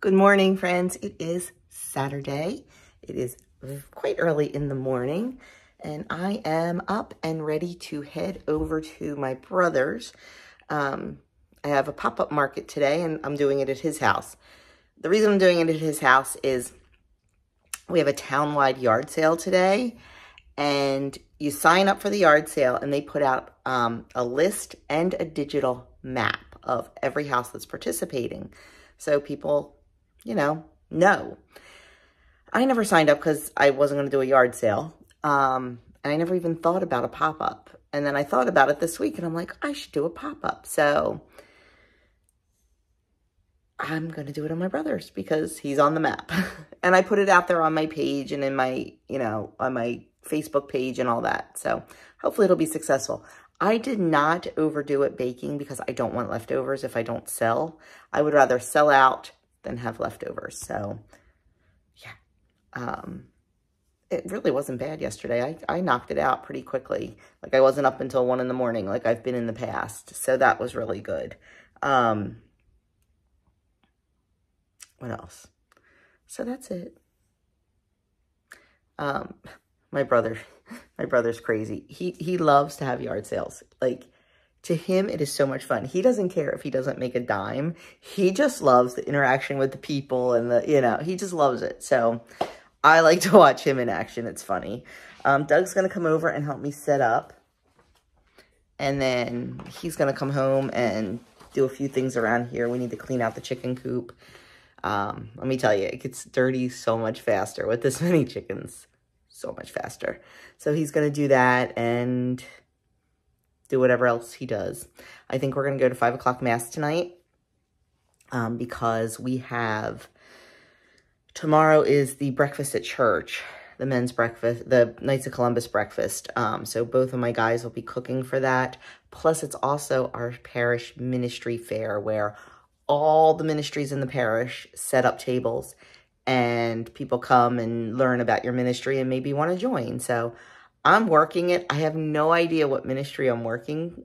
Good morning, friends. It is Saturday. It is quite early in the morning, and I am up and ready to head over to my brother's. I have a pop-up market today, and I'm doing it at his house. The reason I'm doing it at his house is we have a town-wide yard sale today, and you sign up for the yard sale, and they put out a list and a digital map of every house that's participating. So people, know. I never signed up because I wasn't going to do a yard sale. And I never even thought about a pop-up. And then I thought about it this week, and I'm like, I should do a pop-up. So I'm going to do it on my brother's because he's on the map. And I put it out there on my page and in my, on my Facebook page and all that. So hopefully it'll be successful. I did not overdo it baking because I don't want leftovers if I don't sell. I would rather sell out than have leftovers. So yeah, it really wasn't bad yesterday. I knocked it out pretty quickly. Like I wasn't up until 1 in the morning like I've been in the past. So that was really good. What else? So that's it. My brother's crazy. He loves to have yard sales. Like, to him, it is so much fun. He doesn't care if he doesn't make a dime. He just loves the interaction with the people and he just loves it. So I like to watch him in action. It's funny. Doug's going to come over and help me set up. And then he's going to come home and do a few things around here. We need to clean out the chicken coop. Let me tell you, it gets dirty so much faster with this many chickens. So much faster. So he's going to do that and do whatever else he does. I think we're going to go to 5 o'clock mass tonight because we have, tomorrow is the breakfast at church, the men's breakfast, the Knights of Columbus breakfast. So both of my guys will be cooking for that. Plus it's also our parish ministry fair where all the ministries in the parish set up tables and people come and learn about your ministry and maybe want to join. So I'm working it. I have no idea what ministry I'm working,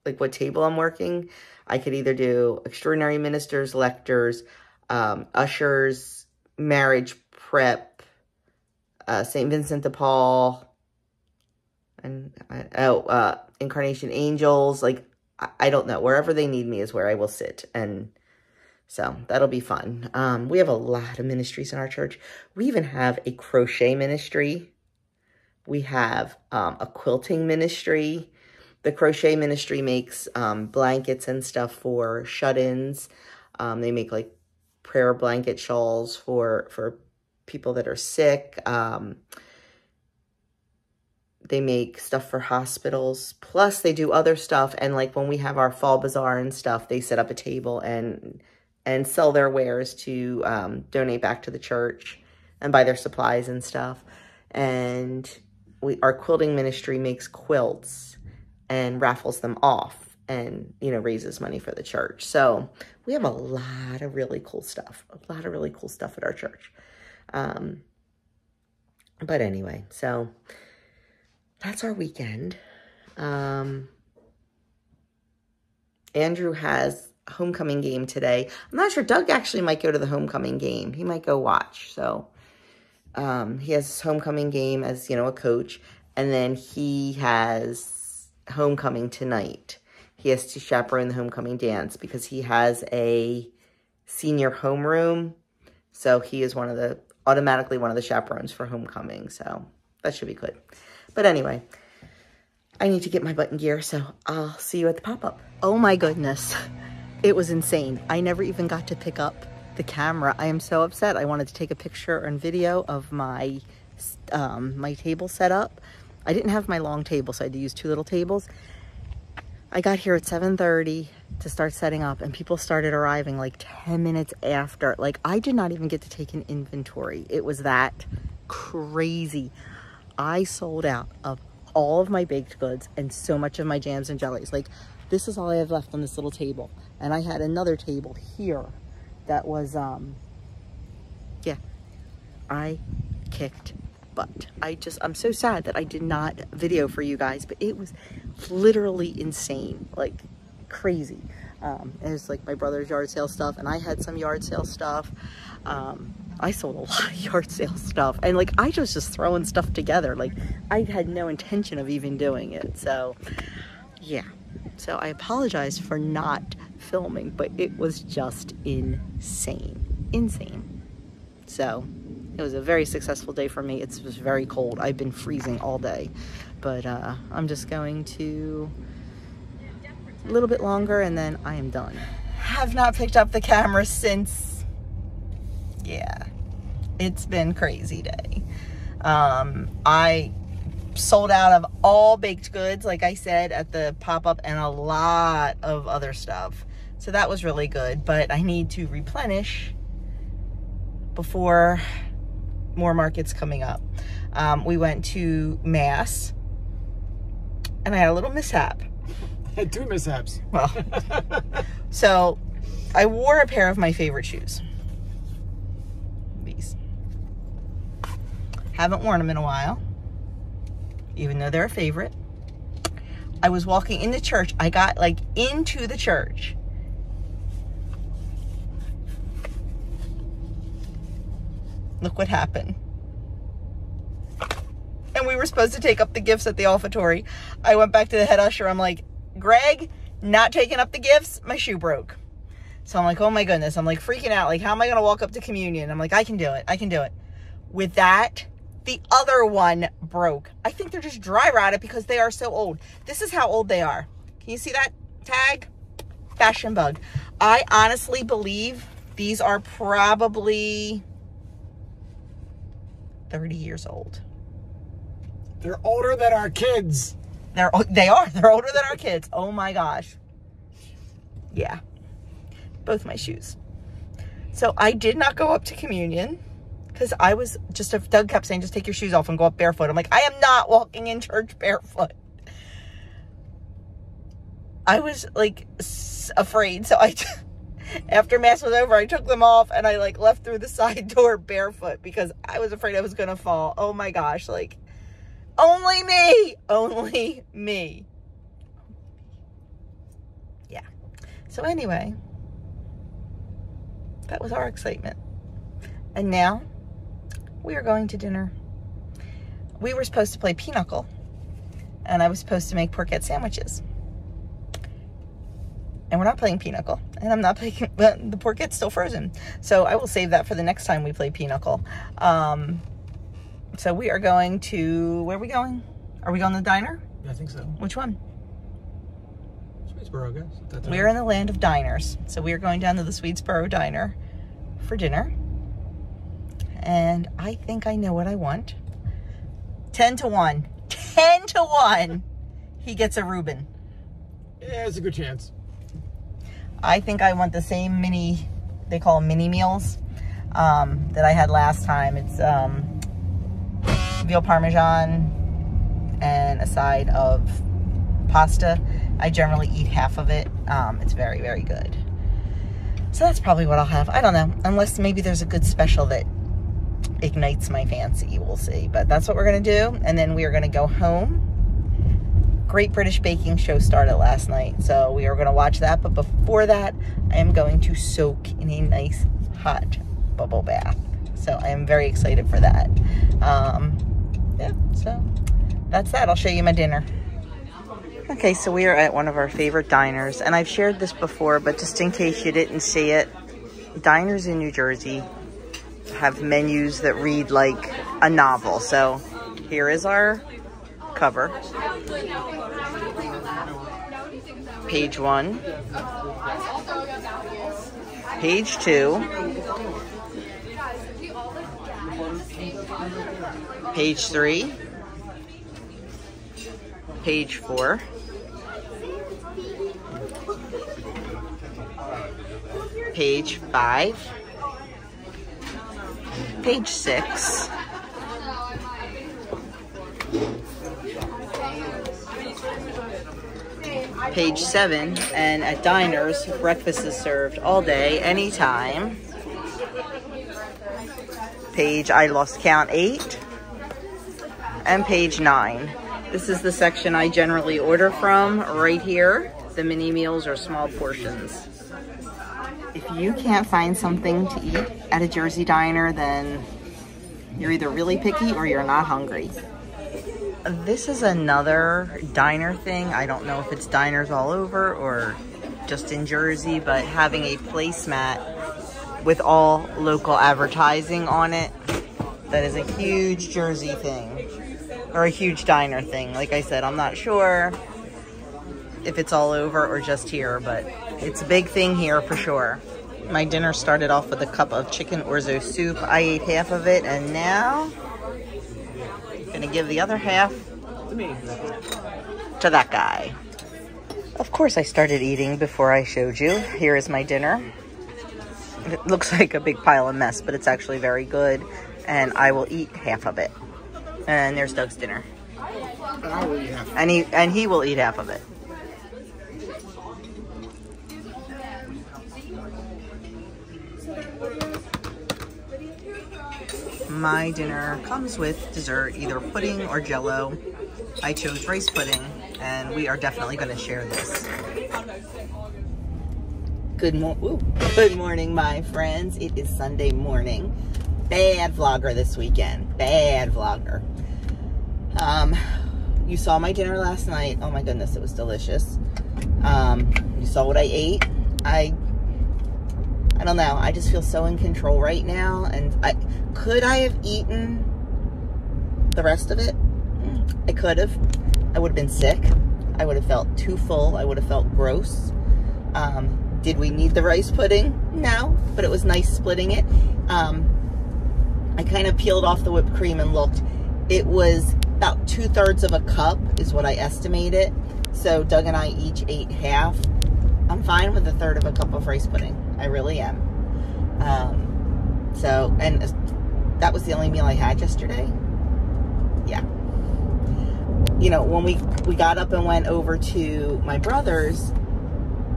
like what table I'm working. I could either do extraordinary ministers, lectors, ushers, marriage prep, St. Vincent de Paul, and Incarnation Angels. Like, I don't know. Wherever they need me is where I will sit. And so that'll be fun. We have a lot of ministries in our church. We even have a crochet ministry. We have a quilting ministry. The crochet ministry makes blankets and stuff for shut-ins. They make like prayer blanket shawls for people that are sick. They make stuff for hospitals. Plus they do other stuff. And like when we have our fall bazaar and stuff, they set up a table and sell their wares to donate back to the church and buy their supplies and stuff. And our quilting ministry makes quilts and raffles them off and, raises money for the church. So we have a lot of really cool stuff, at our church. But anyway, so that's our weekend. Andrew has homecoming game today. I'm not sure. Doug actually might go to the homecoming game. He might go watch. So he has his homecoming game as, a coach. And then he has homecoming tonight. He has to chaperone the homecoming dance because he has a senior homeroom. So he is automatically one of the chaperones for homecoming. So that should be good. But anyway, I need to get my butt in gear. So I'll see you at the pop-up. Oh my goodness. It was insane. I never even got to pick up the camera. I am so upset. I wanted to take a picture and video of my my table set up. I didn't have my long table, so I had to use 2 little tables. I got here at 7:30 to start setting up, and people started arriving like 10 minutes after. Like, I did not even get to take an inventory. It was that crazy. I sold out of all of my baked goods and so much of my jams and jellies. Like, this is all I have left on this little table. And I had another table here that was, yeah, I kicked butt. I'm so sad that I did not video for you guys, but it was literally insane, like crazy. It was like my brother's yard sale stuff, and I had some yard sale stuff. I sold a lot of yard sale stuff, and like I was just throwing stuff together. Like I had no intention of even doing it. So yeah, so I apologize for not filming, but it was just insane. So it was a very successful day for me. It was very cold. I've been freezing all day, but I'm just going to a little bit longer and then I am done. Have not picked up the camera since, yeah, it's been crazy day. I sold out of all baked goods, like I said, at the pop-up, and a lot of other stuff. So that was really good, but I need to replenish before more markets coming up. We went to Mass and I had a little mishap. Had 2 mishaps. Well, so I wore a pair of my favorite shoes. These. Haven't worn them in a while, even though they're a favorite. I was walking into church. I got like into the church. Look what happened. And we were supposed to take up the gifts at the offertory. I went back to the head usher. I'm like, Greg, not taking up the gifts. My shoe broke. So I'm like, oh my goodness. I'm like freaking out. Like, how am I going to walk up to communion? I'm like, I can do it. I can do it. With that, the other one broke. I think they're just dry rotted because they are so old. This is how old they are. Can you see that tag? Fashion bug. I honestly believe these are probably 30 years old. They're older than our kids. They are. They're older than our kids. Oh my gosh. Yeah. Both my shoes. So I did not go up to communion because I was just, Doug kept saying, just take your shoes off and go up barefoot. I'm like, I am not walking in church barefoot. I was like afraid. So after Mass was over, I took them off and I like left through the side door barefoot because I was afraid I was going to fall. Oh my gosh. Like, only me. Yeah. So anyway, that was our excitement. And now we are going to dinner. We were supposed to play pinochle and I was supposed to make porchetta sandwiches. And we're not playing pinochle, and I'm not playing, but the porchetta's still frozen. So I will save that for the next time we play pinochle. So we are going to, where are we going? Are we going to the diner? Yeah, I think so. Which one? Swedesboro, I guess. We're in the land of diners. So we are going down to the Swedesboro Diner for dinner. And I think I know what I want. 10 to 1. 10 to 1. He gets a Reuben. Yeah, it's a good chance. I think I want the same mini, they call them mini meals, that I had last time. It's veal parmesan and a side of pasta. I generally eat half of it. It's very, very good. So that's probably what I'll have. I don't know, unless maybe there's a good special that ignites my fancy. We'll see. But that's what we're going to do. And then we are going to go home. Great British Baking Show started last night, so we are going to watch that. But before that, I am going to soak in a nice hot bubble bath. So I am very excited for that. Yeah, so that's that. I'll show you my dinner. Okay, so we are at one of our favorite diners, and I've shared this before, but just in case you didn't see it, diners in New Jersey have menus that read like a novel. So here is our cover. Page 1. Page 2. Page 3. Page 4. Page 5. Page 6. Page 7, and at diners, breakfast is served all day, anytime. Page, I lost count, 8. And page 9. This is the section I generally order from, right here. the mini meals or small portions. If you can't find something to eat at a Jersey diner, then you're either really picky or you're not hungry. This is another diner thing. I don't know if it's diners all over or just in Jersey, but having a placemat with all local advertising on it. That is a huge Jersey thing, or a huge diner thing. Like I said, I'm not sure if it's all over or just here, but it's a big thing here for sure. My dinner started off with a cup of chicken orzo soup. I ate half of it, and now I'm gonna give the other half to that guy. Of course, I started eating before I showed you. Here is my dinner. It looks like a big pile of mess, but it's actually very good, and I will eat half of it. And there's Doug's dinner. And I will eat half. And he will eat half of it. My dinner comes with dessert, either pudding or jello. I chose rice pudding, and we are definitely going to share this. Good morning, my friends. It is Sunday morning. Bad vlogger this weekend. Bad vlogger. You saw my dinner last night. Oh my goodness, it was delicious. You saw what I ate. I don't know. I just feel so in control right now. And could I have eaten the rest of it? I could have. I would have been sick. I would have felt too full. I would have felt gross. Did we need the rice pudding? No, but it was nice splitting it. I kind of peeled off the whipped cream and looked. It was about 2/3 of a cup is what I estimated. So Doug and I each ate half. I'm fine with 1/3 of a cup of rice pudding. I really am. And that was the only meal I had yesterday. Yeah. You know, when we got up and went over to my brother's,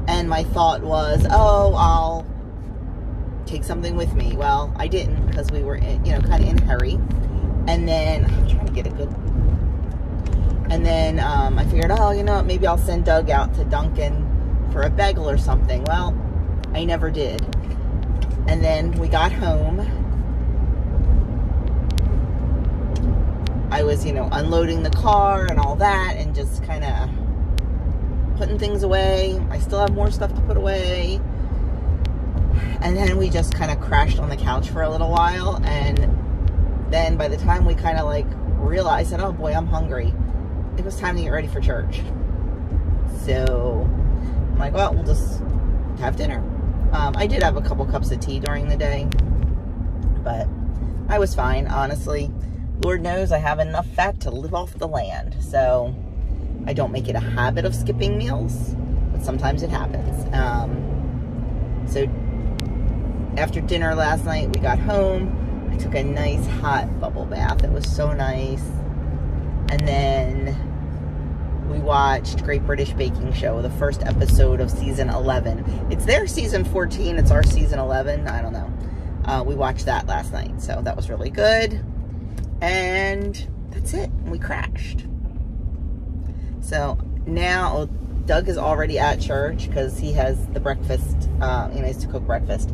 and my thought was, oh, I'll take something with me. Well, I didn't, because we were, kind of in a hurry. And then, I'm trying to get a good... And then I figured, oh, you know what, maybe I'll send Doug out to Dunkin' for a bagel or something. Well, I never did. And then we got home. I was, unloading the car and all that, and just kind of putting things away. I still have more stuff to put away. And then we just kind of crashed on the couch for a little while. And then by the time we kind of realized that, oh boy, I'm hungry, it was time to get ready for church. So I'm like, well, we'll just have dinner. I did have a couple cups of tea during the day, but I was fine, honestly. Lord knows I have enough fat to live off the land. So I don't make it a habit of skipping meals, but sometimes it happens. So after dinner last night, we got home. I took a nice hot bubble bath. It was so nice. And then we watched Great British Baking Show, the first episode of season 11. It's their season 14. It's our season 11. I don't know. We watched that last night. So that was really good. And that's it. We crashed. So now Doug is already at church because he has the breakfast. He needs to cook breakfast.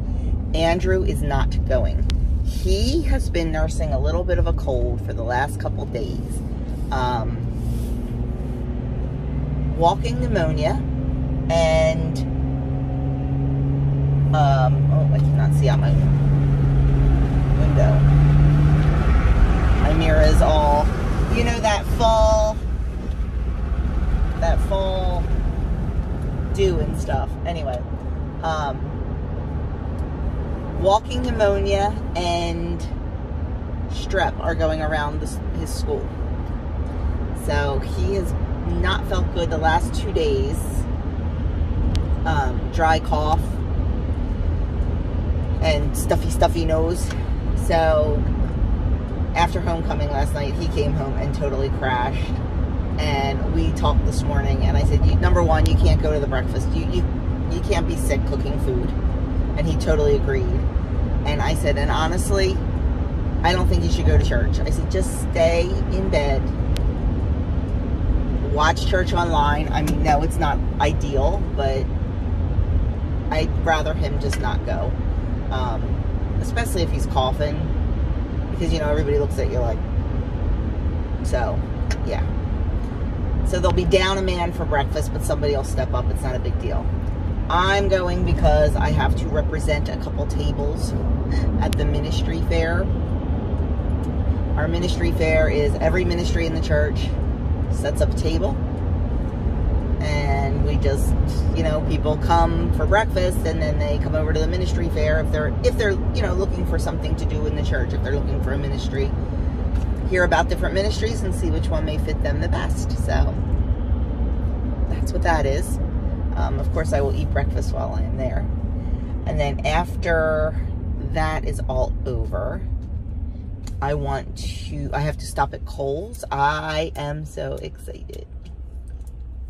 Andrew is not going. He has been nursing a little bit of a cold for the last couple days. Walking pneumonia, and oh, I cannot see out my window. My mirror is all, that fall dew and stuff. Anyway, walking pneumonia and strep are going around his school. So he has not felt good the last 2 days. Dry cough and stuffy nose. So after homecoming last night, he came home and totally crashed. And we talked this morning, and I said, number one, you can't go to the breakfast. You can't be sick cooking food. And he totally agreed. And I said, and honestly, I don't think you should go to church. I said, just stay in bed. watch church online. I mean, no, it's not ideal, but I'd rather him just not go. Especially if he's coughing, because, you know, everybody looks at you like, so, yeah. So they'll be down a man for breakfast, but somebody will step up. It's not a big deal. I'm going because I have to represent a couple tables at the ministry fair. Our ministry fair is every ministry in the church sets up a table, and we just, you know, people come for breakfast, and then they come over to the ministry fair if they're you know, looking for something to do in the church, if they're looking for a ministry, hear about different ministries and see which one may fit them the best. So that's what that is. Of course, I will eat breakfast while I am there, and then after that is all over, I have to stop at Kohl's. I am so excited.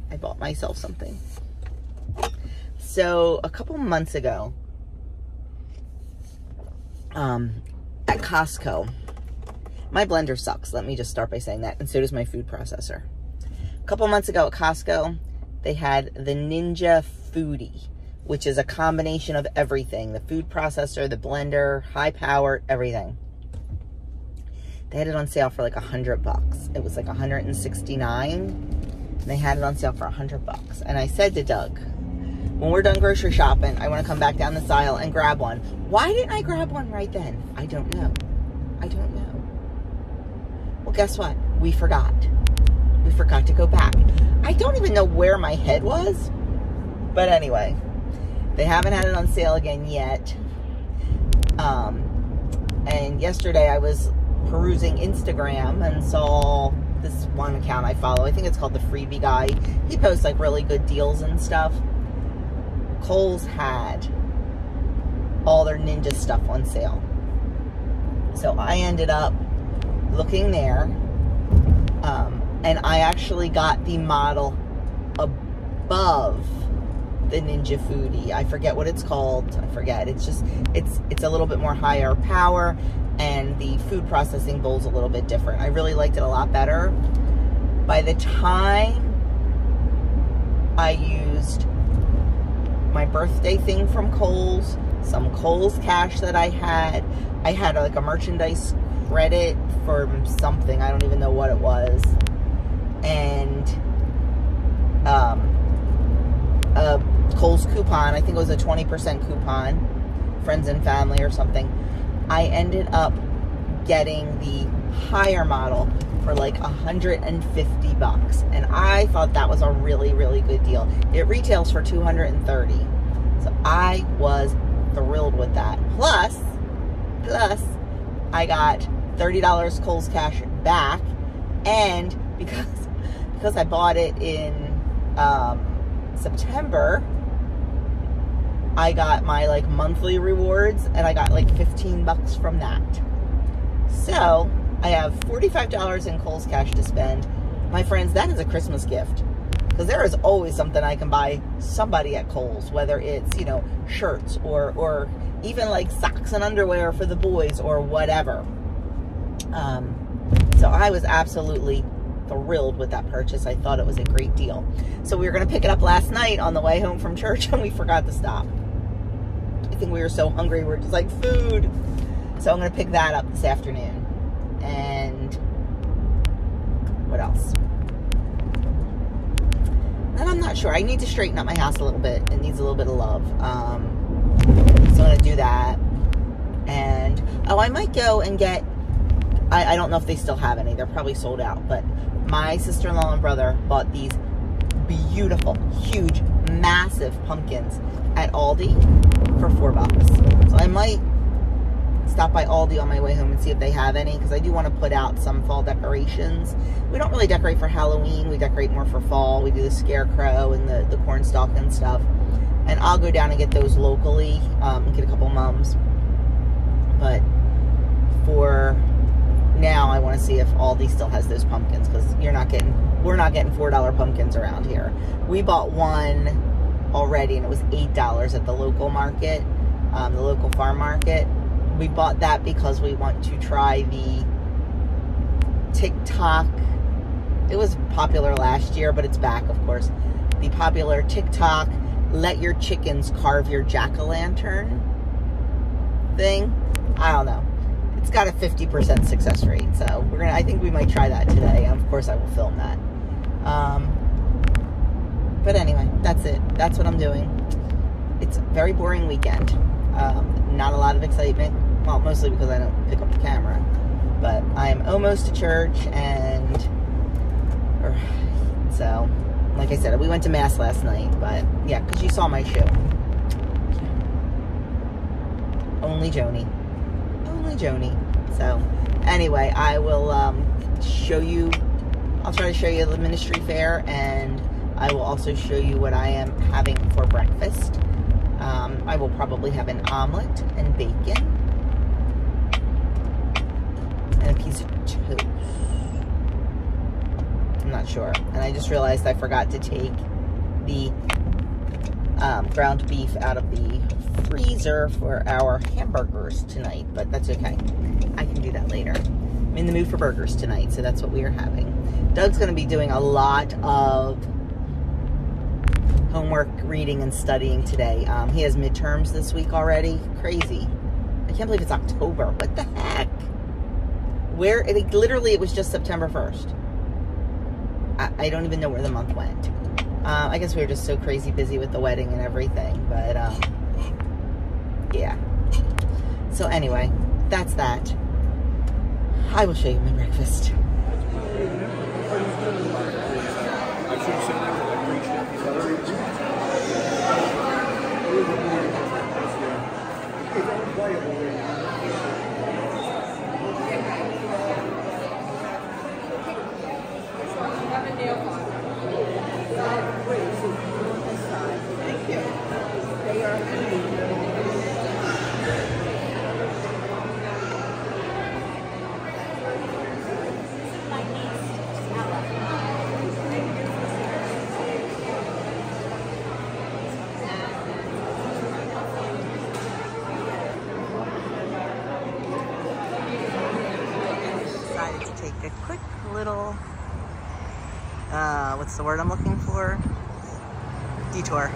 I bought myself something. So a couple months ago, at Costco, my blender sucks. Let me just start by saying that. And so does my food processor. A couple months ago at Costco, they had the Ninja Foodie, which is a combination of everything. The food processor, the blender, high powered, everything. They had it on sale for like $100. It was like $169. And they had it on sale for $100. And I said to Doug, when we're done grocery shopping, I want to come back down this aisle and grab one. Why didn't I grab one right then? I don't know. I don't know. Well, guess what? We forgot. We forgot to go back. I don't even know where my head was. But anyway, they haven't had it on sale again yet. And yesterday I was perusing Instagram and saw this one account I follow. I think it's called the Freebie Guy. He posts like really good deals and stuff. Kohl's had all their Ninja stuff on sale. So I ended up looking there. And I actually got the model above the Ninja Foodie. I forget what it's called. I forget. It's just, it's a little bit more higher power, and the food processing bowl's a little bit different. I really liked it a lot better. By the time I used my birthday thing from Kohl's, some Kohl's cash that I had like a merchandise credit for something. I don't even know what it was. And a Kohl's coupon, I think it was a 20% coupon, friends and family or something. I ended up getting the higher model for like $150, and I thought that was a really, really good deal. It retails for $230, so I was thrilled with that. Plus, I got $30 Kohl's cash back, and because I bought it in September, I got my like monthly rewards, and I got like $15 from that. So I have $45 in Kohl's cash to spend. My friends, that is a Christmas gift, because there is always something I can buy somebody at Kohl's, whether it's, you know, shirts or even like socks and underwear for the boys or whatever. So I was absolutely thrilled with that purchase. I thought it was a great deal. So we were going to pick it up last night on the way home from church, and we forgot to stop. I think we were so hungry, we were just like, food. So I'm going to pick that up this afternoon. And what else? And I'm not sure. I need to straighten up my house a little bit. It needs a little bit of love. So I'm going to do that. And, oh, I might go and get, I don't know if they still have any. They're probably sold out. But my sister-in-law and brother bought these beautiful, huge, massive pumpkins at Aldi for $4. So I might stop by Aldi on my way home and see if they have any, because I do want to put out some fall decorations. We don't really decorate for Halloween. We decorate more for fall. We do the scarecrow and the cornstalk and stuff. And I'll go down and get those locally, and get a couple mums. But for now, I want to see if Aldi still has those pumpkins, because we're not getting $4 pumpkins around here. We bought one already, and it was $8 at the local market, the local farm market. We bought that because we want to try the TikTok it was popular last year, but it's back, of course. The popular TikTok, let your chickens carve your jack-o'-lantern thing. I don't know. It's got a 50% success rate, so I think we might try that today. Of course, I will film that. But anyway, that's it. That's what I'm doing. It's a very boring weekend. Not a lot of excitement. Well, mostly because I don't pick up the camera. But I'm almost to church, and so, like I said, we went to Mass last night. But yeah, because you saw my show. Only Joni. Only Joni. So, anyway, I will show you. I'll try to show you the ministry fair, and I will also show you what I am having for breakfast. I will probably have an omelet and bacon and a piece of toast. I'm not sure. And I just realized I forgot to take the ground beef out of the freezer for our hamburgers tonight, but that's okay. I can do that later. I'm in the mood for burgers tonight, so that's what we are having. Doug's going to be doing a lot of homework, reading, and studying today. He has midterms this week already. Crazy. I can't believe it's October. What the heck? Literally, it was just September 1st. I don't even know where the month went. I guess we were just so crazy busy with the wedding and everything, but yeah. So anyway, that's that. I will show you my breakfast. A quick little, what's the word I'm looking for? Detour.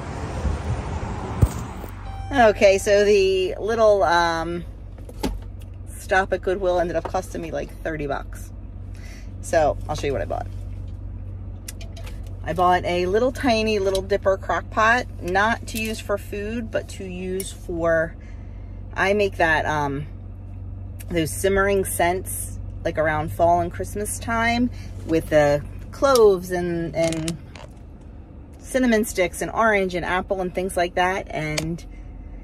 Okay, so the little stop at Goodwill ended up costing me like 30 bucks. So I'll show you what I bought. I bought a little tiny little dipper crock pot, not to use for food, but to use for, I make that, those simmering scents like around fall and Christmas time with the cloves and cinnamon sticks and orange and apple and things like that. And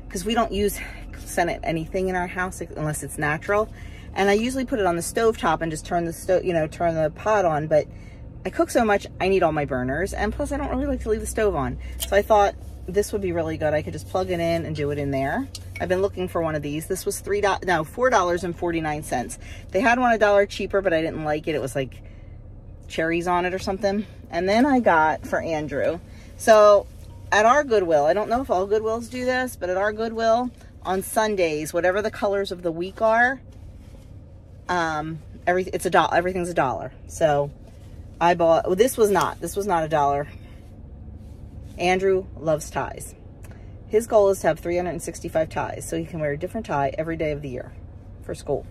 because we don't use scented anything in our house unless it's natural. And I usually put it on the stove top and just turn the stove, turn the pot on. But I cook so much, I need all my burners. And plus I don't really like to leave the stove on. So I thought this would be really good. I could just plug it in and do it in there. I've been looking for one of these. This was $4.49. They had one $1 cheaper, but I didn't like it. It was like cherries on it or something. And then I got for Andrew. So at our Goodwill, I don't know if all Goodwills do this, but at our Goodwill on Sundays, whatever the colors of the week are, everything's $1. So I bought, well, this was not $1. Andrew loves ties. His goal is to have 365 ties, so he can wear a different tie every day of the year for school.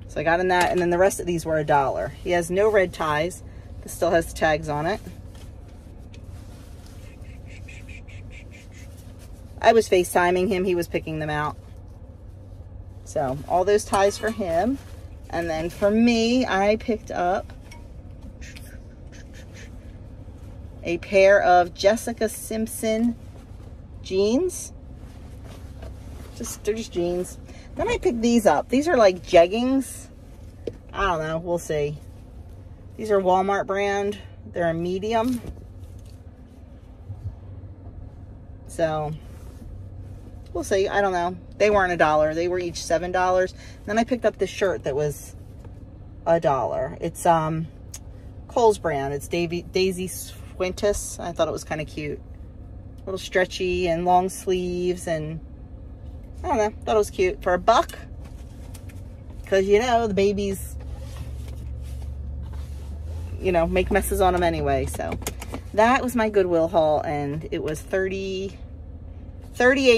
So I got in that, and then the rest of these were $1. He has no red ties. This still has the tags on it. I was FaceTiming him. He was picking them out. So all those ties for him. And then for me, I picked up a pair of Jessica Simpson jeans. They're just jeans. Then I picked these up. These are like jeggings. I don't know. We'll see. These are Walmart brand. They're a medium. So we'll see. I don't know. They weren't $1. They were each $7. Then I picked up this shirt that was $1. It's Kohl's brand. It's Daisy Fuentes. I thought it was kind of cute. A little stretchy and long sleeves, and I don't know, thought it was cute for $1. Because the babies you know, make messes on them anyway. So that was my Goodwill haul, and it was 38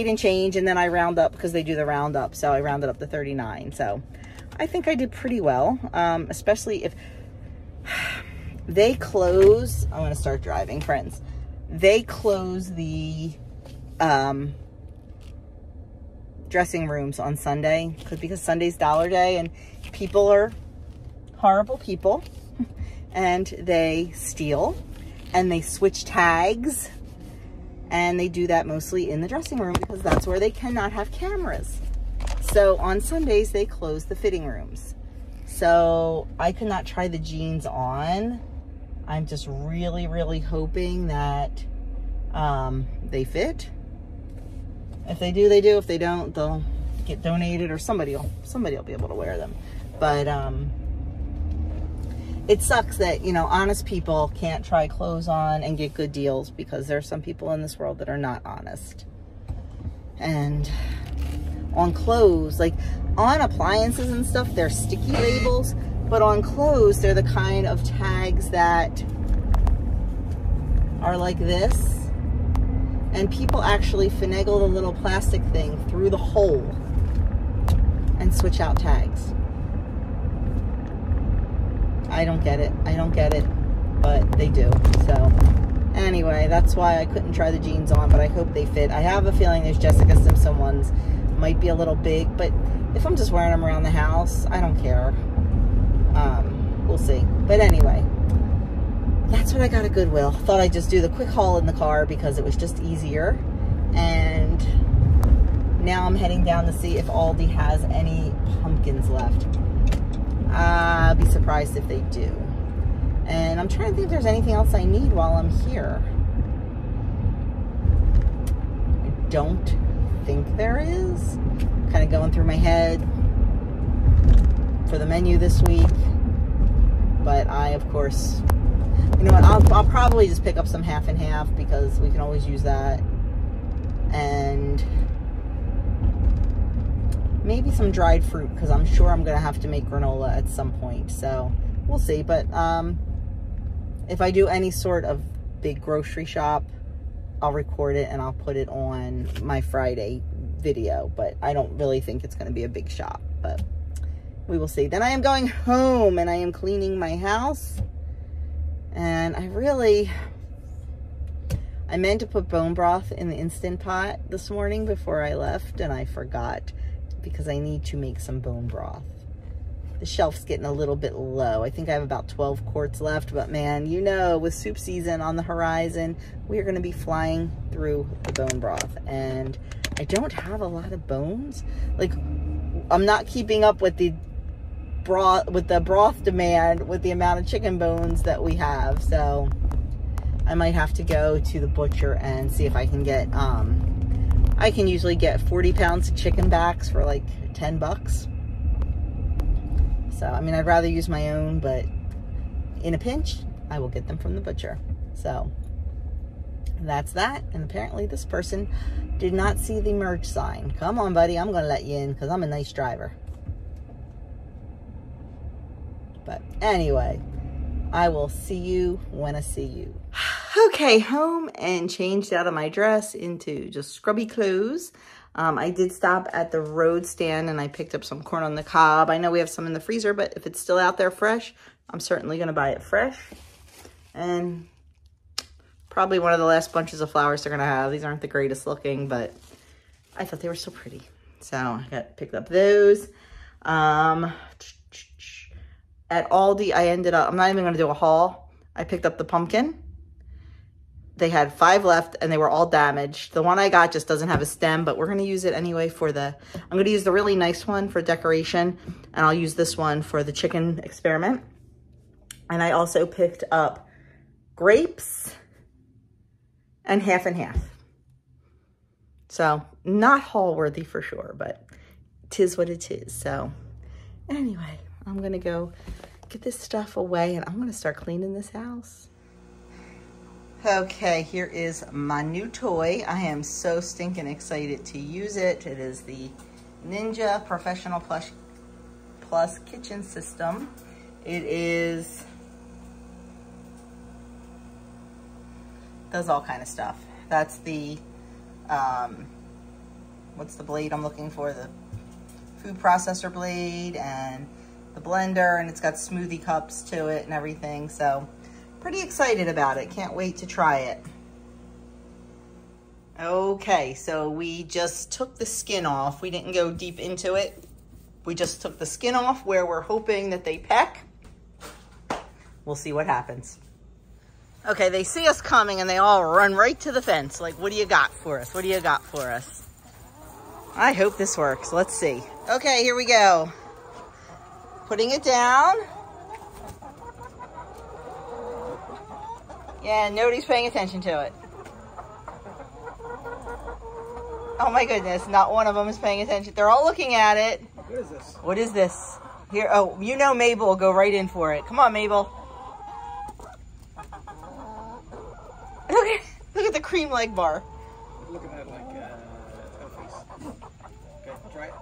and change, and then I round up because they do the roundup, so I rounded up to 39. So I think I did pretty well, especially if they close. I'm gonna start driving, friends. They close the dressing rooms on Sunday because Sunday's dollar day, and people are horrible people, and they steal and they switch tags, and they do that mostly in the dressing room because that's where they cannot have cameras. So on Sundays they close the fitting rooms. So I could not try the jeans on. I'm just really, really hoping that they fit. If they do, they do. If they don't, they'll get donated, or somebody will be able to wear them. But it sucks that, you know, honest people can't try clothes on and get good deals, because there are some people in this world that are not honest. And on clothes, like on appliances and stuff, they're sticky labels, but on clothes, they're the kind of tags that are like this. And people actually finagle the little plastic thing through the hole and switch out tags. I don't get it. I don't get it, but they do. So anyway, that's why I couldn't try the jeans on, but I hope they fit. I have a feeling there's Jessica Simpson ones. Might be a little big, but if I'm just wearing them around the house, I don't care. We'll see. But anyway, that's what I got at Goodwill. Thought I'd just do the quick haul in the car because it was just easier. And now I'm heading down to see if Aldi has any pumpkins left. I'll be surprised if they do. And I'm trying to think if there's anything else I need while I'm here. I don't think there is. Kind of going through my head for the menu this week. But I, of course, you know what, I'll probably just pick up some half and half because we can always use that. And maybe some dried fruit, because I'm sure I'm going to have to make granola at some point. So we'll see. But if I do any sort of big grocery shop, I'll record it and I'll put it on my Friday video. But I don't really think it's going to be a big shop. But we will see. Then I am going home and I am cleaning my house. And I meant to put bone broth in the Instant Pot this morning before I left, and I forgot because I need to make some bone broth. The shelf's getting a little bit low. I think I have about 12 quarts left, but man, you know, with soup season on the horizon, we are going to be flying through the bone broth. And I don't have a lot of bones. Like, I'm not keeping up with the broth demand with the amount of chicken bones that we have. So I might have to go to the butcher and see if I can get, I can usually get 40 pounds of chicken backs for like 10 bucks. So, I mean, I'd rather use my own, but in a pinch, I will get them from the butcher. So that's that. And apparently this person did not see the merge sign. Come on, buddy. I'm going to let you in because I'm a nice driver. But anyway, I will see you when I see you. Okay, home and changed out of my dress into just scrubby clothes. I did stop at the road stand and I picked up some corn on the cob. I know we have some in the freezer, but if it's still out there fresh, I'm certainly going to buy it fresh. And probably one of the last bunches of flowers they're going to have. These aren't the greatest looking, but I thought they were so pretty. So I picked up those. At Aldi, I ended up, I'm not even going to do a haul. I picked up the pumpkin. They had 5 left and they were all damaged. The one I got just doesn't have a stem, but we're going to use it anyway for I'm going to use the really nice one for decoration, and I'll use this one for the chicken experiment. And I also picked up grapes and half and half. So not haul worthy for sure, but 'tis what it is. So anyway, I'm going to go get this stuff away and I'm going to start cleaning this house. Okay, here is my new toy. I am so stinking excited to use it. It is the Ninja Professional Plus Kitchen System. It is does all kind of stuff. That's the, what's the blade I'm looking for? The food processor blade and the blender, and it's got smoothie cups to it and everything. So pretty excited about it. Can't wait to try it. Okay, so we just took the skin off. We didn't go deep into it. We just took the skin off where we're hoping that they peck. We'll see what happens. Okay, they see us coming and they all run right to the fence. Like, what do you got for us? What do you got for us? I hope this works. Let's see. Okay, here we go. Putting it down. Yeah, nobody's paying attention to it. Oh my goodness, not one of them is paying attention. They're all looking at it. What is this? What is this? Here, oh, you know Mabel will go right in for it. Come on, Mabel. Look at the cream leg bar. Look at that like Tofies. Okay, try it.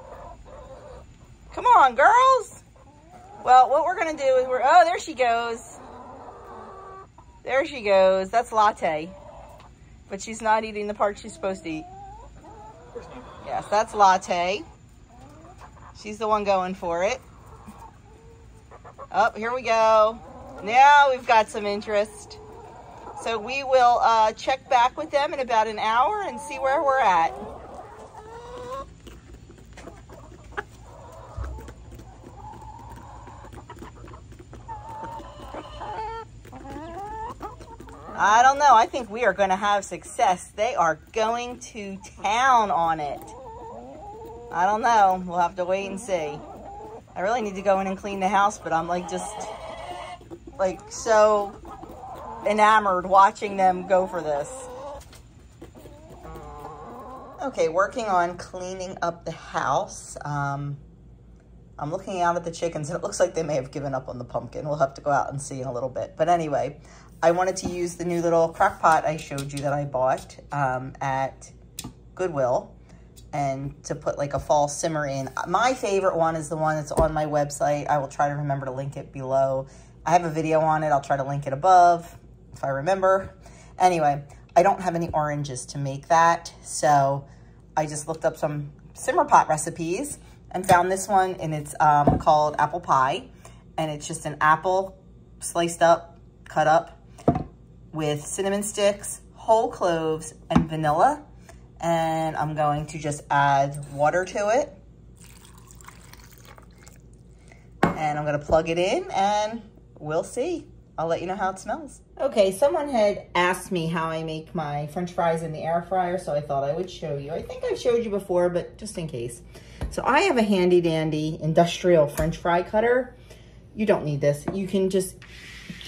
Come on, girls. Well, what we're gonna do is oh, there she goes. There she goes. That's Latte. But she's not eating the part she's supposed to eat. Of course not. Yes, that's Latte. She's the one going for it. Oh, here we go. Now we've got some interest. So we will check back with them in about an hour and see where we're at. I don't know. I think we are going to have success. They are going to town on it. I don't know. We'll have to wait and see. I really need to go in and clean the house, but I'm like just like so enamored watching them go for this. Okay, working on cleaning up the house. I'm looking out at the chickens and it looks like they may have given up on the pumpkin. We'll have to go out and see in a little bit. But anyway, I wanted to use the new little crock pot I showed you that I bought at Goodwill, and to put like a fall simmer in. My favorite one is the one that's on my website. I will try to remember to link it below. I have a video on it. I'll try to link it above if I remember. Anyway, I don't have any oranges to make that, so I just looked up some simmer pot recipes and found this one, and it's called apple pie, and it's just an apple sliced up, cut up, with cinnamon sticks, whole cloves, and vanilla. And I'm going to just add water to it. And I'm gonna plug it in and we'll see. I'll let you know how it smells. Okay, someone had asked me how I make my French fries in the air fryer, so I thought I would show you. I think I've showed you before, but just in case. So I have a handy dandy industrial French fry cutter. You don't need this. You can just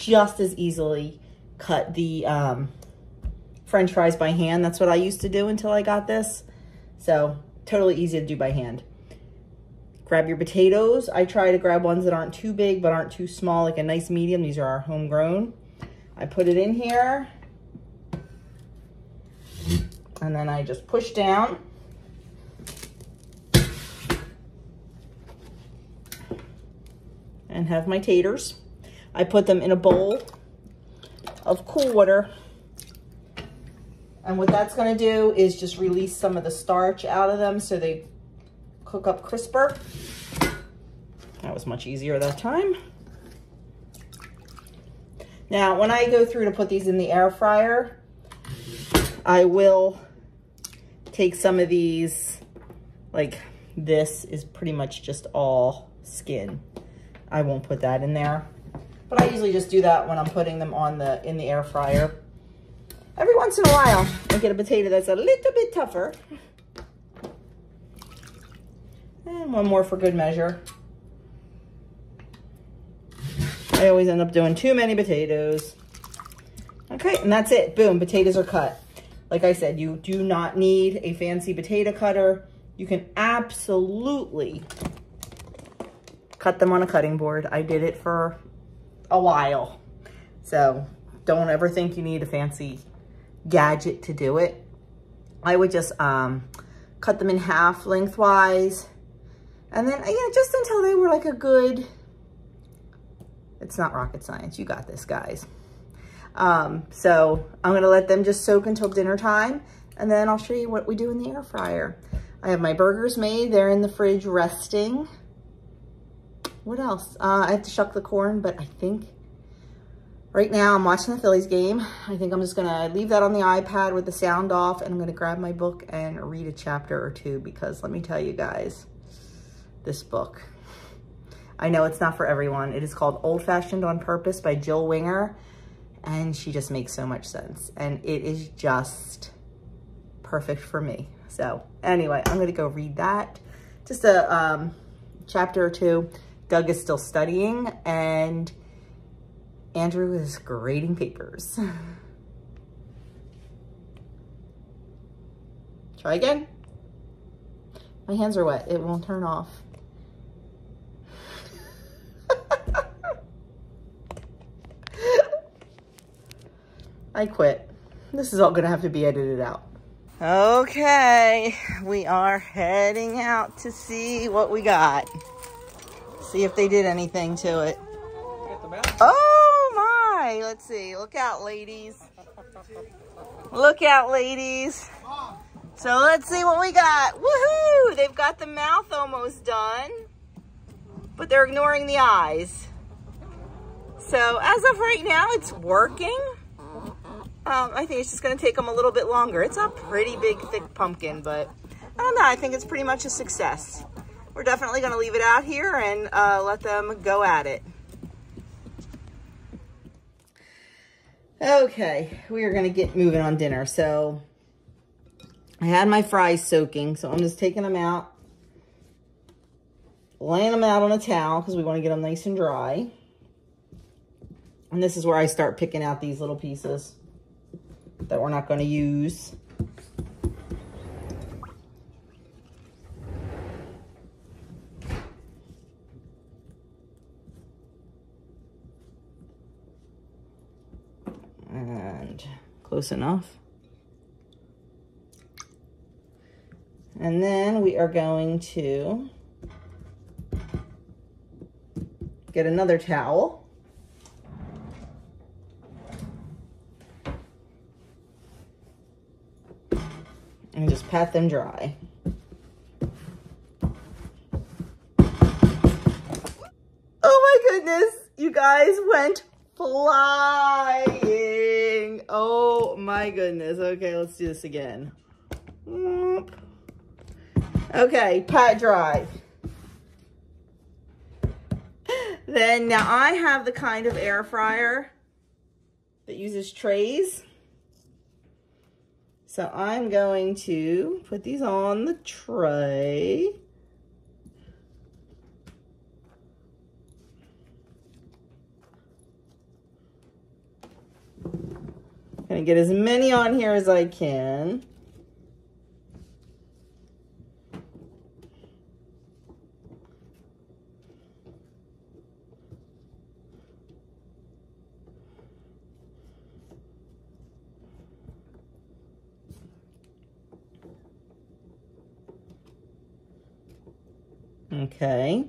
as easily cut the French fries by hand. That's what I used to do until I got this. So totally easy to do by hand. Grab your potatoes. I try to grab ones that aren't too big but aren't too small, like a nice medium. These are our homegrown. I put it in here and then I just push down. And have my taters. I put them in a bowl of cool water. And what that's gonna do is just release some of the starch out of them so they cook up crisper. That was much easier that time. Now, when I go through to put these in the air fryer, I will take some of these, like this is pretty much just all skin. I won't put that in there, but I usually just do that when I'm putting them on in the air fryer. Every once in a while, I get a potato that's a little bit tougher. And one more for good measure. I always end up doing too many potatoes. Okay, and that's it. Boom, potatoes are cut. Like I said, you do not need a fancy potato cutter. You can absolutely cut them on a cutting board. I did it for a while. So don't ever think you need a fancy gadget to do it. I would just cut them in half lengthwise. And then, just until they were like a good, it's not rocket science. You got this, guys. So I'm gonna let them just soak until dinner time, and then I'll show you what we do in the air fryer. I have my burgers made. They're in the fridge resting. What else? I have to shuck the corn, but I think right now I'm watching the Phillies game. I think I'm just gonna leave that on the iPad with the sound off, and I'm gonna grab my book and read a chapter or two, because let me tell you guys, this book, I know it's not for everyone. It is called Old Fashioned on Purpose by Jill Winger, and she just makes so much sense, and it is just perfect for me. So anyway, I'm gonna go read that. Just a chapter or two. Doug is still studying, and Andrew is grading papers. Try again. My hands are wet. It won't turn off. I quit. This is all gonna have to be edited out. Okay, we are heading out to see what we got. See if they did anything to it. Oh my, let's see. Look out, ladies. Look out, ladies. So let's see what we got. Woohoo! They've got the mouth almost done, but they're ignoring the eyes. So as of right now, it's working. I think it's just gonna take them a little bit longer. It's a pretty big, thick pumpkin, but I don't know. I think it's pretty much a success. We're definitely gonna leave it out here and let them go at it. Okay, we are gonna get moving on dinner. So I had my fries soaking, so I'm just taking them out, laying them out on a towel because we want to get them nice and dry. And this is where I start picking out these little pieces that we're not going to use. And close enough. And then we are going to get another towel. And just pat them dry. Oh my goodness, you guys went flying. Oh my goodness. Okay, let's do this again. Okay, pat dry. Then now I have the kind of air fryer that uses trays. So I'm going to put these on the tray. Gonna get as many on here as I can. Okay,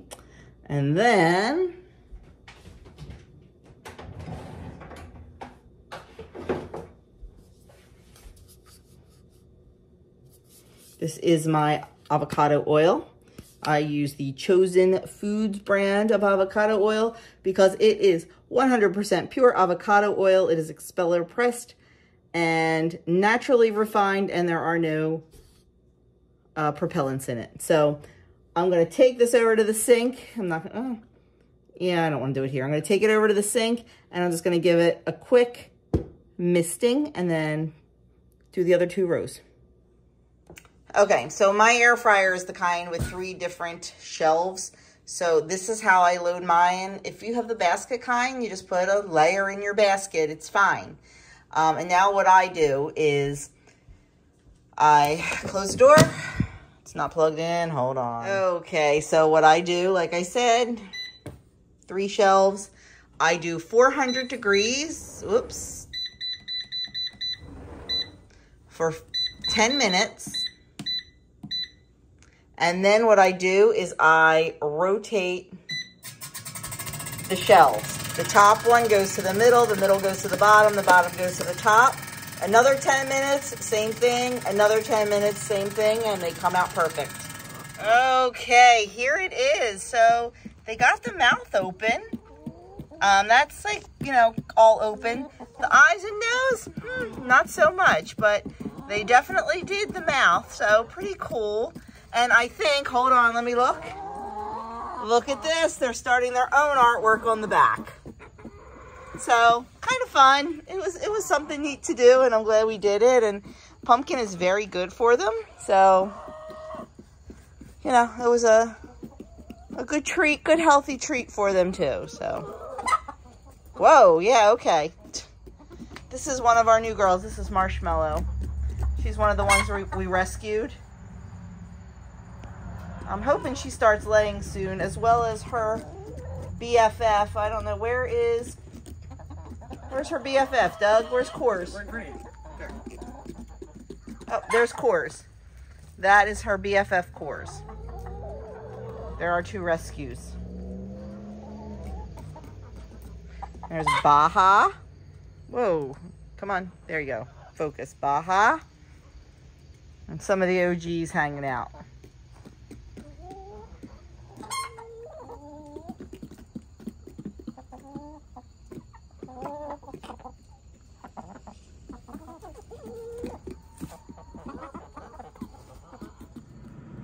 and then this is my avocado oil. I use the Chosen Foods brand of avocado oil because it is 100% pure avocado oil. It is expeller pressed and naturally refined, and there are no propellants in it. So I'm going to take this over to the sink. I'm not going to, yeah, I don't want to do it here. I'm going to take it over to the sink, and I'm just going to give it a quick misting and then do the other 2 rows. Okay, so my air fryer is the kind with 3 different shelves. So this is how I load mine. If you have the basket kind, you just put a layer in your basket. It's fine. And now what I do is I close the door. It's not plugged in. Hold on. Okay, so what I do, like I said, 3 shelves. I do 400 degrees. Oops. For 10 minutes. And then what I do is I rotate the shelves. The top one goes to the middle goes to the bottom goes to the top. Another 10 minutes, same thing. Another 10 minutes, same thing, and they come out perfect. Okay, here it is. So they got the mouth open. That's like, you know, all open. The eyes and nose, not so much, but they definitely did the mouth, so pretty cool. And I think, hold on, let me look. Look at this, they're starting their own artwork on the back. So, kind of fun. It was something neat to do, and I'm glad we did it. And pumpkin is very good for them, so, you know, it was a good treat, good healthy treat for them too, so. Whoa, yeah, okay. This is one of our new girls. This is Marshmallow. She's one of the ones we rescued. I'm hoping she starts laying soon, as well as her BFF. I don't know, where's her BFF, Doug? Where's Coors? There. Oh, there's Coors. That is her BFF Coors. There are 2 rescues. There's Baja. Whoa, come on, there you go. Focus, Baja. And some of the OGs hanging out.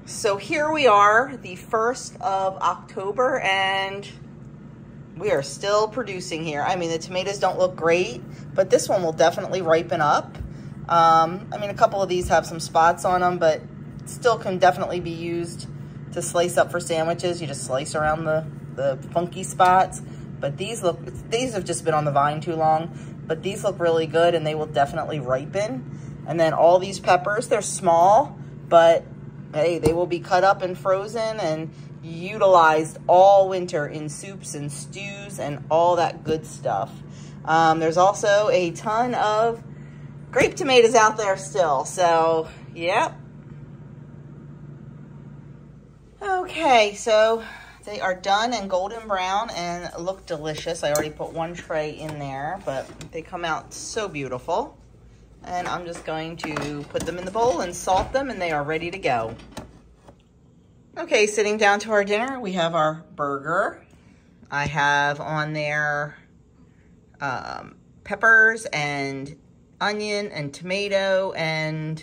So here we are, the 1st of October, and we are still producing here. I mean, the tomatoes don't look great, but this one will definitely ripen up. I mean, a couple of these have some spots on them, but still can definitely be used to slice up for sandwiches. You just slice around the funky spots. But these have just been on the vine too long, but these look really good, and they will definitely ripen. And then all these peppers, they're small, but hey, they will be cut up and frozen and utilized all winter in soups and stews and all that good stuff. There's also a ton of grape tomatoes out there still, so yeah. Okay, so they are done and golden brown and look delicious. I already put 1 tray in there, but they come out so beautiful. And I'm just going to put them in the bowl and salt them, and they are ready to go. Okay, sitting down to our dinner, we have our burger. I have on there peppers and onion and tomato and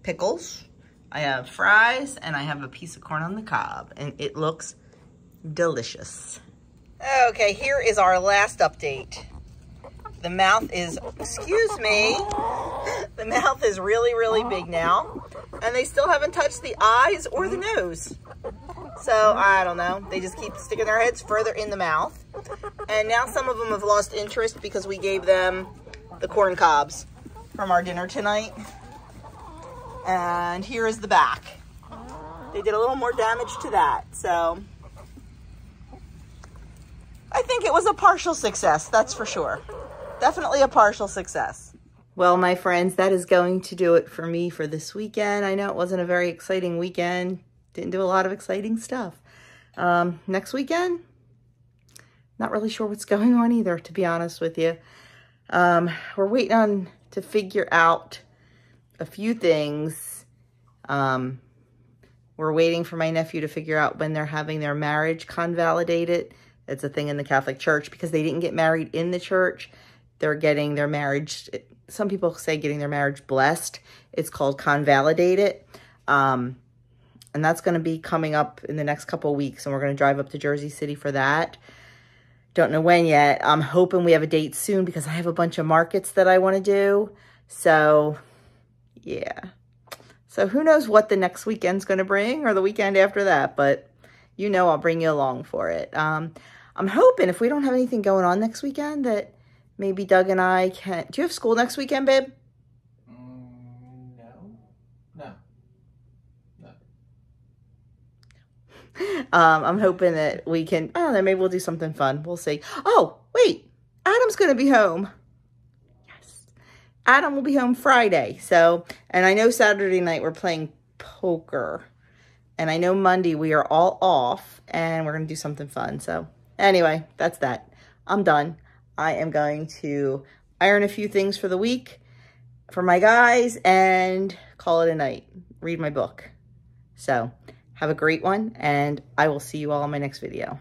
pickles. I have fries, and I have a piece of corn on the cob, and it looks delicious. Okay, here is our last update. The mouth is, excuse me, the mouth is really, really big now. And they still haven't touched the eyes or the nose. So, I don't know. They just keep sticking their heads further in the mouth. And now some of them have lost interest because we gave them the corn cobs from our dinner tonight. And here is the back. They did a little more damage to that. So, I think it was a partial success, that's for sure. Definitely a partial success. Well, my friends, that is going to do it for me for this weekend. I know it wasn't a very exciting weekend. Didn't do a lot of exciting stuff. Next weekend, not really sure what's going on either, to be honest with you. We're waiting to figure out a few things. We're waiting for my nephew to figure out when they're having their marriage convalidated. It's a thing in the Catholic Church because they didn't get married in the church. They're getting their marriage, some people say getting their marriage blessed. It's called convalidated. And that's going to be coming up in the next couple of weeks. And we're going to drive up to Jersey City for that. Don't know when yet. I'm hoping we have a date soon because I have a bunch of markets that I want to do. So, yeah. So who knows what the next weekend's going to bring or the weekend after that. But you know I'll bring you along for it. I'm hoping if we don't have anything going on next weekend that maybe Doug and I can... Do you have school next weekend, babe? No. I'm hoping that we can... I don't know, maybe we'll do something fun. We'll see. Oh, wait. Adam's going to be home. Yes. Adam will be home Friday. So, and I know Saturday night we're playing poker. And I know Monday we are all off. And we're going to do something fun. So, anyway, that's that. I'm done. I am going to iron a few things for the week for my guys and call it a night. Read my book. So have a great one, and I will see you all in my next video.